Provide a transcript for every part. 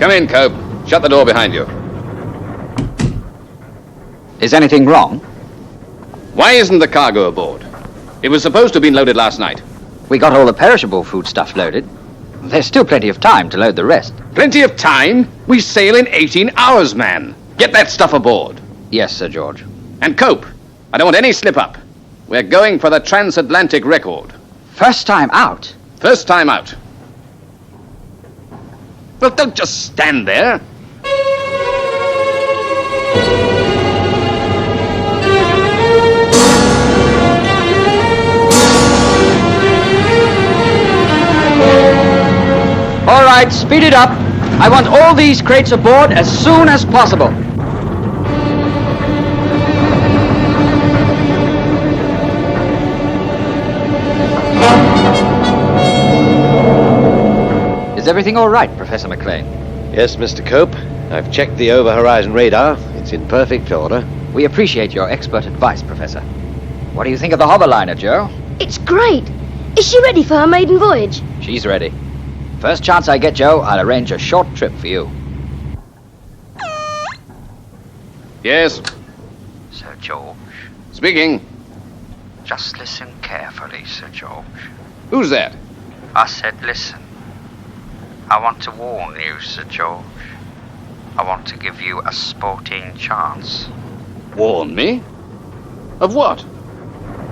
Come in, Cope. Shut the door behind you. Is anything wrong? Why isn't the cargo aboard? It was supposed to have been loaded last night. We got all the perishable food stuff loaded. There's still plenty of time to load the rest. Plenty of time? We sail in 18 hours, man. Get that stuff aboard. Yes, Sir George. And Cope, I don't want any slip-up. We're going for the transatlantic record. First time out? First time out. Well, don't just stand there. All right, speed it up. I want all these crates aboard as soon as possible. Is everything all right, Professor McLean? Yes, Mr. Cope. I've checked the over-horizon radar. It's in perfect order. We appreciate your expert advice, Professor. What do you think of the hoverliner, Joe? It's great. Is she ready for her maiden voyage? She's ready. First chance I get, Joe, I'll arrange a short trip for you. Yes, Sir George, speaking. just listen carefully, Sir George. Who's that? I said listen. I want to warn you, Sir George. I want to give you a sporting chance. Warn me? Of what?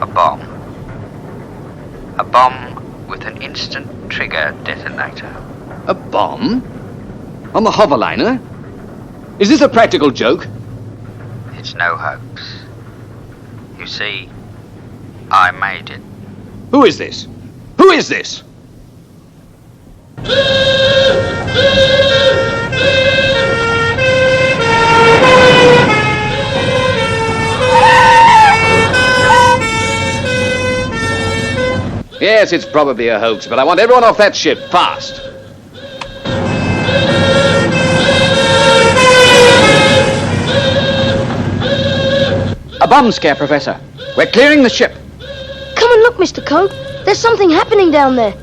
A bomb. A bomb with an instant trigger detonator. A bomb? On the hoverliner? Is this a practical joke? It's no hoax. You see, I made it. Who is this? Who is this? Yes, it's probably a hoax, but I want everyone off that ship, fast. A bomb scare, Professor. We're clearing the ship. Come and look, Mr. Cope. There's something happening down there.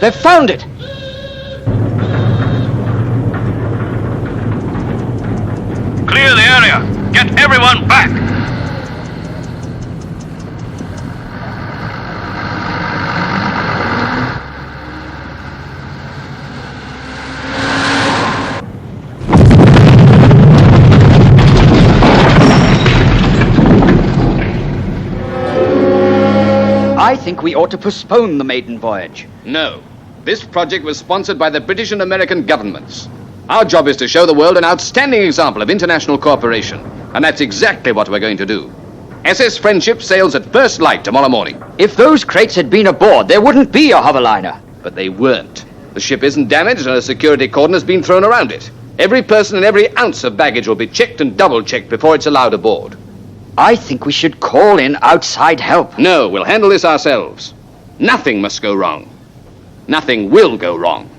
They've found it. Clear the area. Get everyone back. I think we ought to postpone the maiden voyage. No. This project was sponsored by the British and American governments. Our job is to show the world an outstanding example of international cooperation. And that's exactly what we're going to do. SS Friendship sails at first light tomorrow morning. If those crates had been aboard, there wouldn't be a hoverliner. But they weren't. The ship isn't damaged and a security cordon has been thrown around it. Every person and every ounce of baggage will be checked and double-checked before it's allowed aboard. I think we should call in outside help. No, we'll handle this ourselves. Nothing must go wrong. Nothing will go wrong.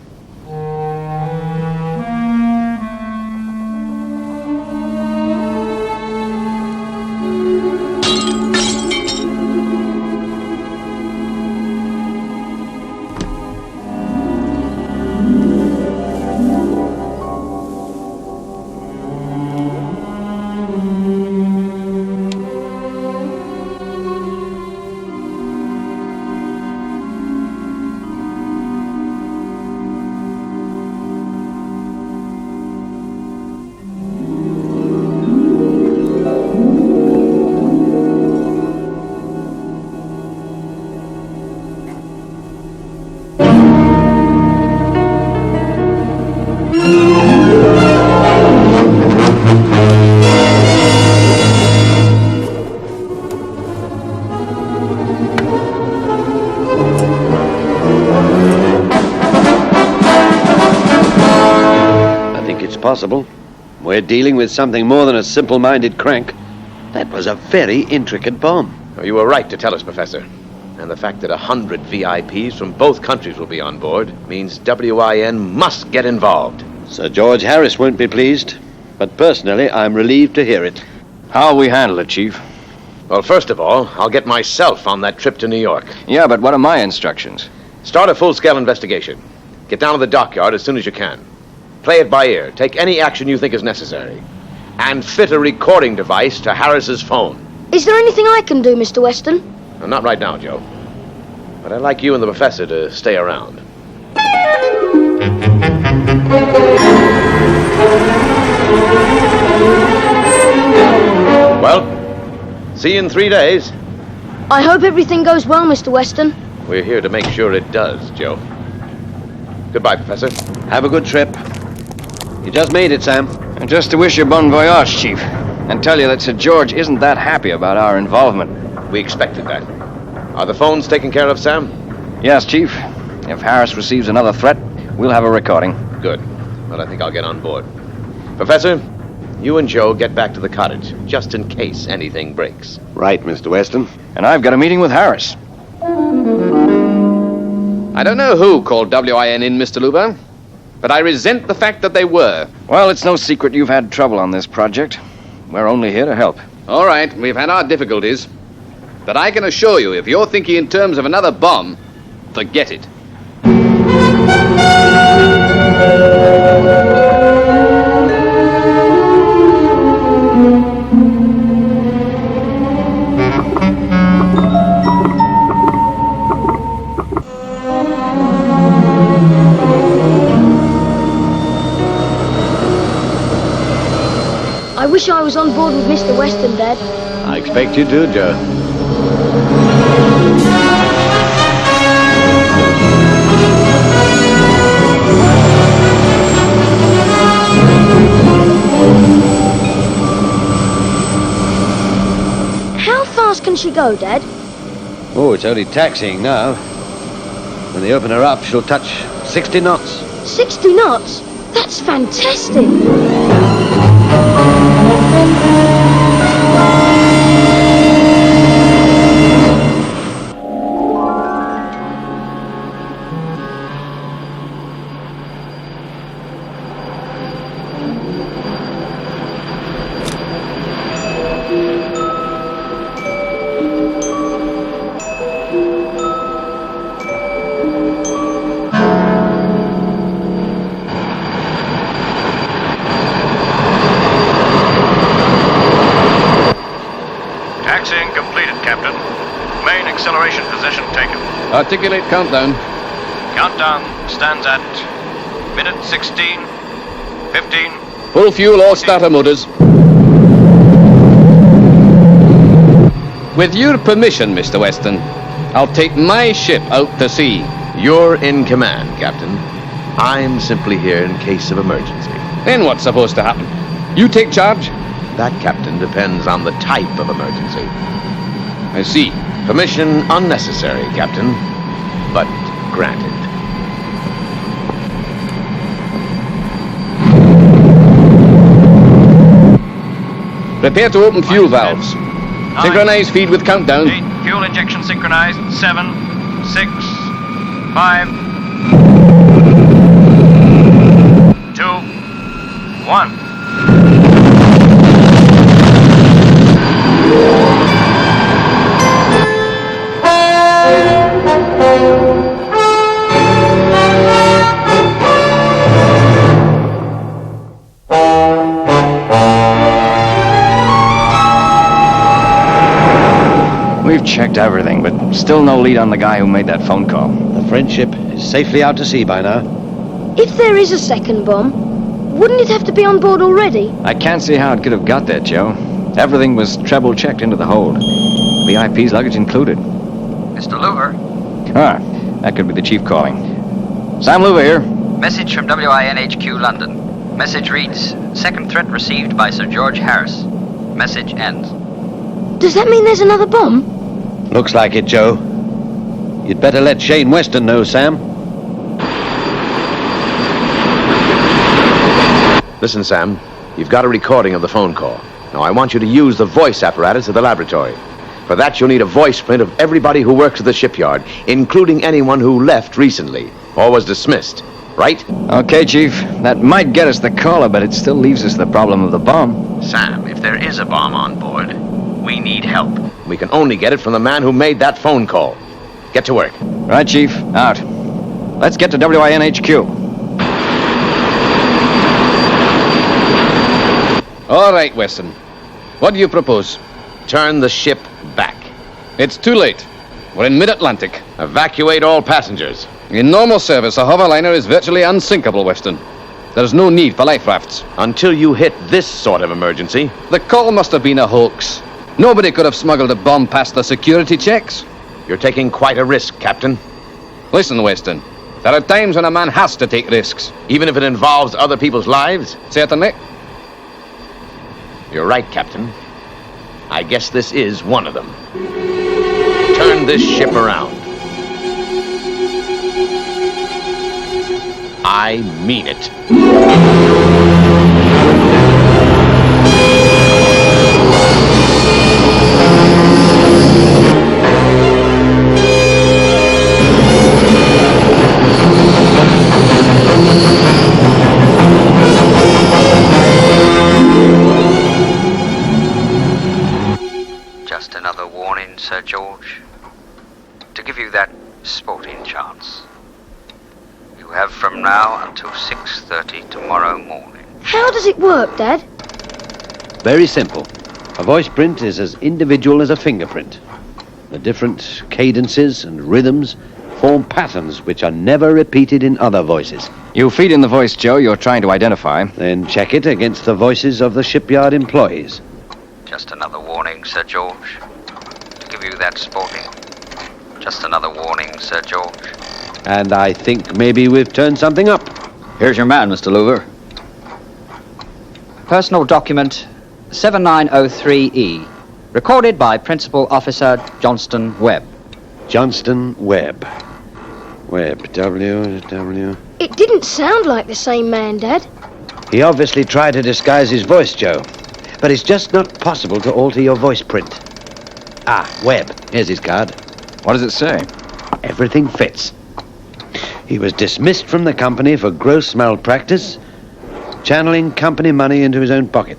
Possible. We're dealing with something more than a simple-minded crank. That was a very intricate bomb. You were right to tell us, Professor. And the fact that 100 VIPs from both countries will be on board means WIN must get involved. Sir George Harris won't be pleased, but personally, I'm relieved to hear it. How'll we handle it, Chief? Well, first of all, I'll get myself on that trip to New York. Yeah, but what are my instructions? Start a full-scale investigation. Get down to the dockyard as soon as you can. Play it by ear. Take any action you think is necessary. And fit a recording device to Harris's phone. Is there anything I can do, Mr. Weston? Well, not right now, Joe. But I'd like you and the professor to stay around. Well, see you in 3 days. I hope everything goes well, Mr. Weston. We're here to make sure it does, Joe. Goodbye, Professor. Have a good trip. You just made it, Sam. And just to wish you bon voyage, Chief. And tell you that Sir George isn't that happy about our involvement. We expected that. Are the phones taken care of, Sam? Yes, Chief. If Harris receives another threat, we'll have a recording. Good. Well, I think I'll get on board. Professor, you and Joe get back to the cottage, just in case anything breaks. Right, Mr. Weston. And I've got a meeting with Harris. I don't know who called WIN in, Mr. Luber, but I resent the fact that they were. Well, it's no secret you've had trouble on this project. We're only here to help. All right, we've had our difficulties. But I can assure you, if you're thinking in terms of another bomb, forget it. I wish I was on board with Mr. Weston, Dad. I expect you to, Joe. How fast can she go, Dad? Oh, it's only taxiing now. When they open her up, she'll touch 60 knots. 60 knots? That's fantastic. Taxiing completed, Captain. Main acceleration position taken. Articulate countdown. Countdown stands at minute 16, 15. Full fuel or starter motors. With your permission, Mr. Weston, I'll take my ship out to sea. You're in command, Captain. I'm simply here in case of emergency. Then what's supposed to happen? You take charge? That, Captain, depends on the type of emergency. I see. Permission unnecessary, Captain, but granted. Prepare to open fuel valves. Synchronize feed with countdown. 8, fuel injection synchronized. 7, 6, 5, 2, 1. We've checked everything, but still no lead on the guy who made that phone call. The Friendship is safely out to sea by now. If there is a second bomb, wouldn't it have to be on board already? I can't see how it could have got there, Joe. Everything was treble checked into the hold. VIP's luggage included. Mr. Luger, Ah, that could be the chief calling. Sam Luva here. message from WINHQ London. Message reads, second threat received by Sir George Harris. Message ends. Does that mean there's another bomb? Looks like it, Joe. You'd better let Shane Weston know, Sam. Listen, Sam, you've got a recording of the phone call. Now, I want you to use the voice apparatus at the laboratory. For that, you'll need a voice print of everybody who works at the shipyard, including anyone who left recently or was dismissed. Right? Okay, Chief. That might get us the caller, but it still leaves us the problem of the bomb. Sam, if there is a bomb on board, we need help. We can only get it from the man who made that phone call. Get to work. Right, Chief. Out. Let's get to WINHQ. All right, Weston. What do you propose? Turn the ship back. It's too late. We're in mid-Atlantic. Evacuate all passengers. In normal service, a hoverliner is virtually unsinkable, Weston. There's no need for life rafts. Until you hit this sort of emergency. The call must have been a hoax. Nobody could have smuggled a bomb past the security checks. You're taking quite a risk, Captain. Listen, Weston. There are times when a man has to take risks. Even if it involves other people's lives. Certainly. You're right, Captain. I guess this is one of them. Turn this ship around. I mean it. Just another warning, Sir George. To give you that sporting chance. You have from now until 6:30 tomorrow morning. How does it work, Dad? Very simple. A voice print is as individual as a fingerprint. The different cadences and rhythms form patterns which are never repeated in other voices. You feed in the voice, Joe, you're trying to identify. Then check it against the voices of the shipyard employees. Just another warning, Sir George. To give you that sporting. Just another warning, Sir George. And I think maybe we've turned something up. Here's your man, Mr. Luger. Personal document 7903E. Recorded by Principal Officer Johnston Webb. Johnston Webb. Webb. W. It didn't sound like the same man, Dad. He obviously tried to disguise his voice, Joe. But it's just not possible to alter your voice print. Ah, Webb. Here's his card. What does it say? Everything fits. He was dismissed from the company for gross malpractice, channeling company money into his own pocket.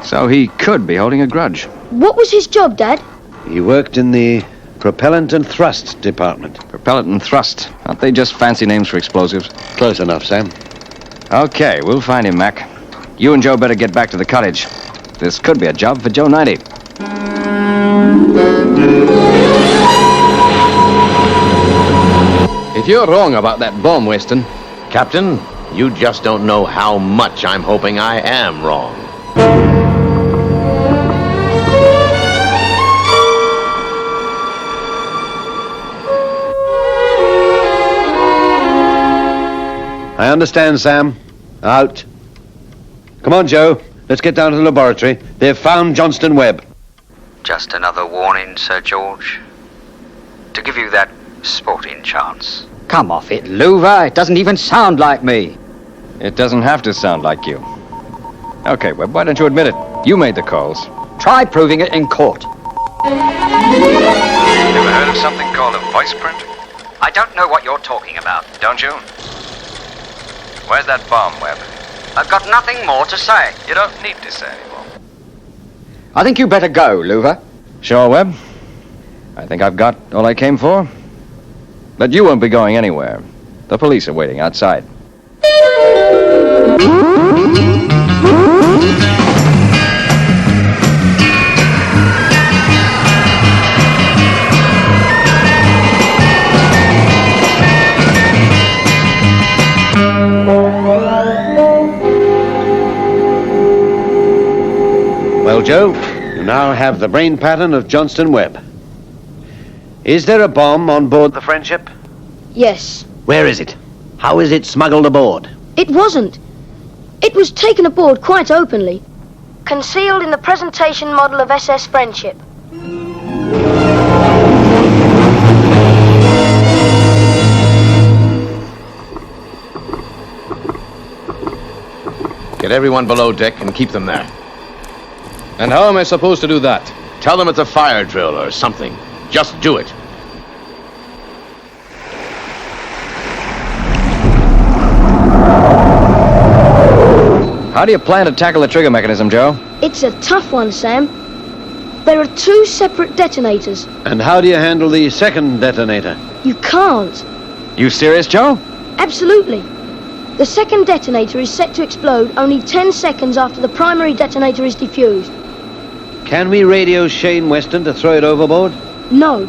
So he could be holding a grudge. What was his job, Dad? He worked in the propellant and thrust department. Propellant and thrust. Aren't they just fancy names for explosives? Close enough, Sam. Okay, we'll find him, Mac. You and Joe better get back to the cottage. This could be a job for Joe 90. If you're wrong about that bomb, Weston, Captain, you just don't know how much I'm hoping I am wrong. I understand, Sam. Out. Come on, Joe. Let's get down to the laboratory. They've found Johnston Webb. Just another warning, Sir George. To give you that sporting chance. Come off it, Louver. It doesn't even sound like me. It doesn't have to sound like you. Okay, Webb, why don't you admit it? You made the calls. Try proving it in court. Ever heard of something called a voice print? I don't know what you're talking about. Don't you? Where's that bomb, Webb? I've got nothing more to say. You don't need to say anymore. I think you better go, Louver. Sure, Webb. I think I've got all I came for. But you won't be going anywhere. The police are waiting outside. Well, Joe, you now have the brain pattern of Johnston Webb. Is there a bomb on board the Friendship? Yes. Where is it? How is it smuggled aboard? It wasn't. It was taken aboard quite openly. Concealed in the presentation model of SS Friendship. Get everyone below deck and keep them there. And how am I supposed to do that? Tell them it's a fire drill or something. Just do it. How do you plan to tackle the trigger mechanism, Joe? It's a tough one, Sam. There are 2 separate detonators. And how do you handle the second detonator? You can't. You serious, Joe? Absolutely. The second detonator is set to explode only 10 seconds after the primary detonator is defused. Can we radio Shane Weston to throw it overboard? No.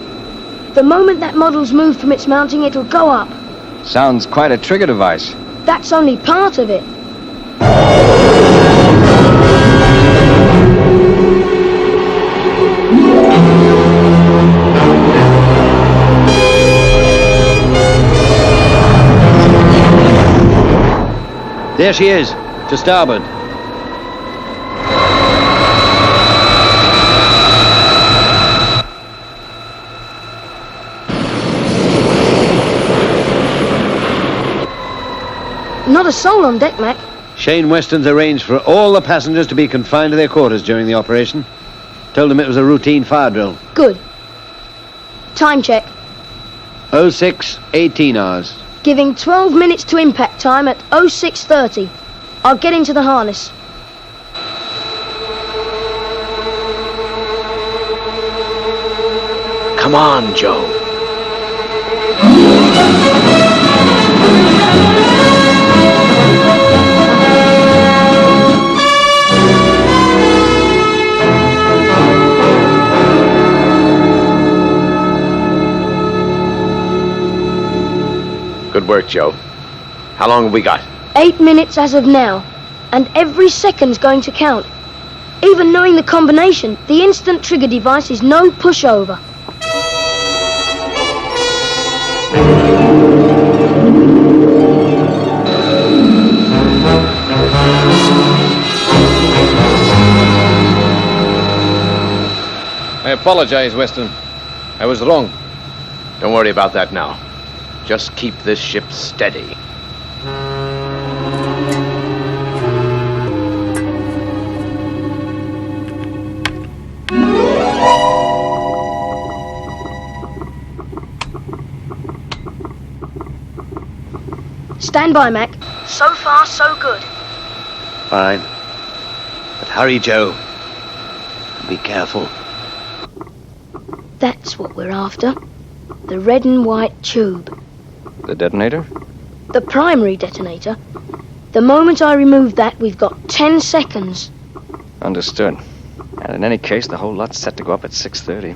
The moment that model's moved from its mounting, it'll go up. Sounds quite a trigger device. That's only part of it. There she is, to starboard. Not a soul on deck, Mac. Shane Weston's arranged for all the passengers to be confined to their quarters during the operation. Told them it was a routine fire drill. Good. Time check. 06, 18 hours. Giving 12 minutes to impact time at 06:30. I'll get into the harness. Come on, Joe. Good work, Joe. How long have we got? 8 minutes as of now. And every second's going to count. Even knowing the combination, the instant trigger device is no pushover. I apologize, Weston. I was wrong. Don't worry about that now. Just keep this ship steady. Stand by, Mac. So far, so good. Fine. But hurry, Joe. Be careful. That's what we're after. The red and white tube. The detonator? The primary detonator. The moment I remove that, we've got 10 seconds. Understood. And in any case, the whole lot's set to go up at 6:30.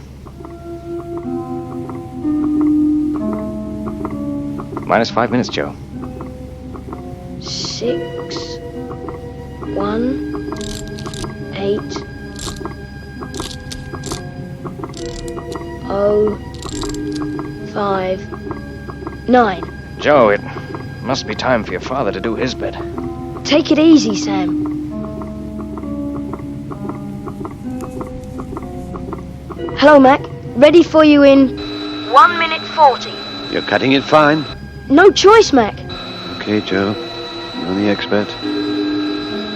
Minus 5 minutes, Joe. 6, 1, 8, 0, 5, 9. Joe, it Must be time for your father to do his bit. Take it easy, Sam. Hello, Mac. Ready for you in 1 minute 40. You're cutting it fine. No choice, Mac. Okay, Joe. You're the expert.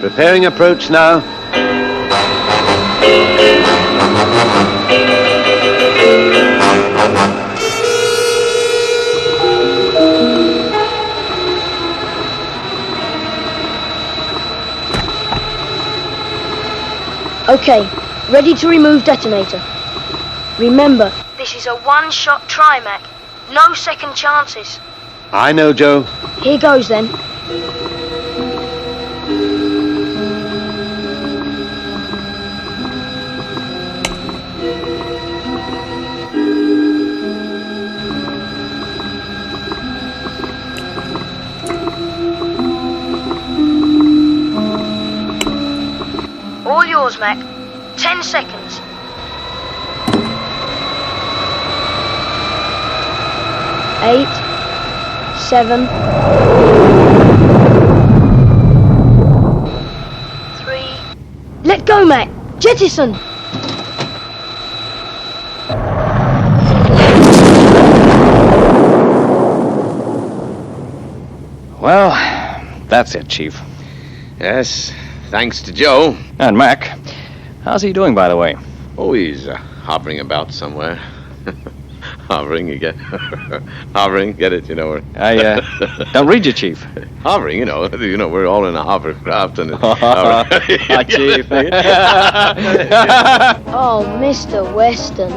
Preparing approach now. Okay, ready to remove detonator. Remember, this is a one-shot try, Mac. No second chances. I know, Joe. Here goes, then. All yours, Mac. 10 seconds. 8, 7, 3. Let go, Mac. Jettison. Well, that's it, Chief. Yes, thanks to Joe. And Mac, how's he doing, by the way? Oh, he's hovering about somewhere. Hovering, you get hovering, get it, you know. I don't read you, Chief. Hovering, you know, we're all in a hovercraft and it's Chief. Oh, Mr. Weston.